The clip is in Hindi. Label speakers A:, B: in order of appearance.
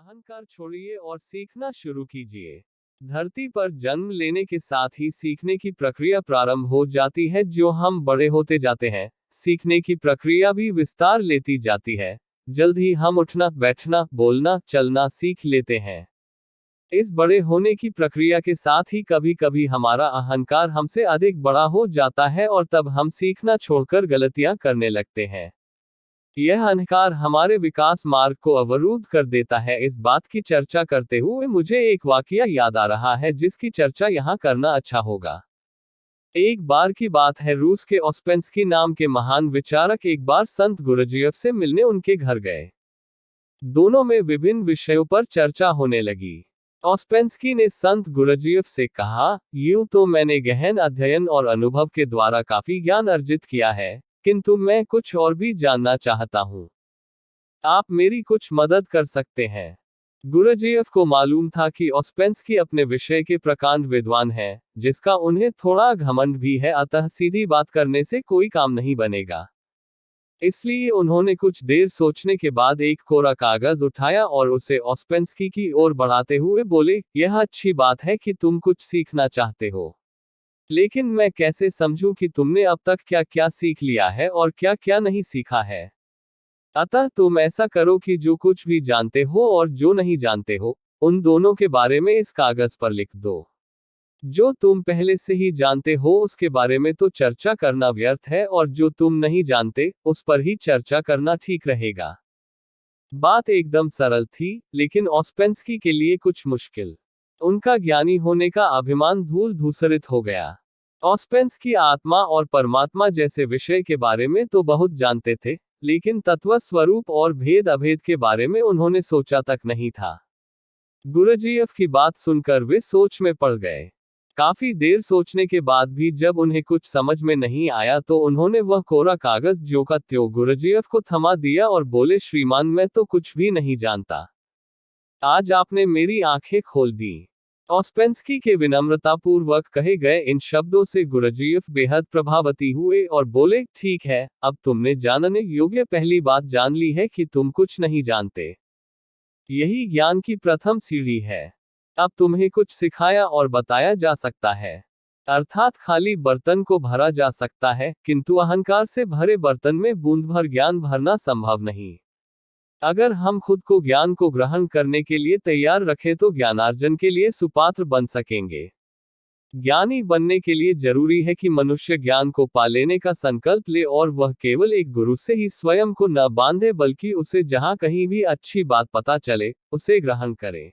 A: अहंकार छोड़िए और सीखना शुरू कीजिए। धरती पर जन्म लेने के साथ ही सीखने की प्रक्रिया प्रारंभ हो जाती है। जो हम बड़े होते जाते हैं, सीखने की प्रक्रिया भी विस्तार लेती जाती है। जल्द ही हम उठना, बैठना, बोलना, चलना सीख लेते हैं। इस बड़े होने की प्रक्रिया के साथ ही कभी कभी हमारा अहंकार हमसे अधिक बड़ा हो जाता है और तब हम सीखना छोड़कर गलतियां करने लगते हैं। यह अहंकार हमारे विकास मार्ग को अवरुद्ध कर देता है। इस बात की चर्चा करते हुए मुझे एक वाकया याद आ रहा है जिसकी चर्चा यहाँ करना अच्छा होगा। एक बार की बात है, रूस के ओस्पेंस्की नाम के महान विचारक एक बार संत गुरुजीएफ से मिलने उनके घर गए। दोनों में विभिन्न विषयों पर चर्चा होने लगी। ओस्पेंस्की ने संत गुरुजीएफ से कहा, यूं तो मैंने गहन अध्ययन और अनुभव के द्वारा काफी ज्ञान अर्जित किया है, किंतु मैं कुछ और भी जानना चाहता हूं। आप मेरी कुछ मदद कर सकते हैं। गुरुजीएफ को मालूम था कि ओस्पेंस्की अपने विषय के प्रकांड विद्वान हैं, जिसका उन्हें थोड़ा घमंड भी है, अतः सीधी बात करने से कोई काम नहीं बनेगा। इसलिए उन्होंने कुछ देर सोचने के बाद एक कोरा कागज उठाया और उसे ओस्पेंस्की की ओर बढ़ाते हुए बोले, यह अच्छी बात है कि तुम कुछ सीखना चाहते हो, लेकिन मैं कैसे समझूं कि तुमने अब तक क्या क्या सीख लिया है और क्या क्या नहीं सीखा है। अतः तुम ऐसा करो कि जो कुछ भी जानते हो और जो नहीं जानते हो, उन दोनों के बारे में इस कागज पर लिख दो। जो तुम पहले से ही जानते हो उसके बारे में तो चर्चा करना व्यर्थ है, और जो तुम नहीं जानते उस पर ही चर्चा करना ठीक रहेगा। बात एकदम सरल थी, लेकिन ओस्पेंस्की के लिए कुछ मुश्किल। उनका ज्ञानी होने का अभिमान धूल धूसरित हो गया। ओस्पेंस्की आत्मा और परमात्मा जैसे विषय के बारे में तो बहुत जानते थे, लेकिन तत्व स्वरूप और भेद अभेद के बारे में उन्होंने सोचा तक नहीं था। गुरुजीएफ की बात सुनकर वे सोच में पड़ गए। काफी देर सोचने के बाद भी जब उन्हें कुछ समझ में नहीं आया तो उन्होंने वह कोरा कागज ज्यों का त्यों गुरुजीएफ को थमा दिया और बोले, श्रीमान, मैं तो कुछ भी नहीं जानता। आज आपने मेरी आंखें खोल दी। ओस्पेंस्की के विनम्रतापूर्वक कहे गए इन शब्दों से गुरुजीएफ बेहद प्रभावित हुए और बोले, ठीक है, अब तुमने जानने योग्य पहली बात जान ली है कि तुम कुछ नहीं जानते। यही ज्ञान की प्रथम सीढ़ी है। अब तुम्हें कुछ सिखाया और बताया जा सकता है, अर्थात खाली बर्तन को भरा जा सकता है, किंतु अहंकार से भरे बर्तन में बूंद भर ज्ञान भरना संभव नहीं। अगर हम खुद को ज्ञान को ग्रहण करने के लिए तैयार रखें तो ज्ञानार्जन के लिए सुपात्र बन सकेंगे। ज्ञानी बनने के लिए जरूरी है कि मनुष्य ज्ञान को पा लेने का संकल्प ले और वह केवल एक गुरु से ही स्वयं को न बांधे, बल्कि उसे जहां कहीं भी अच्छी बात पता चले उसे ग्रहण करे।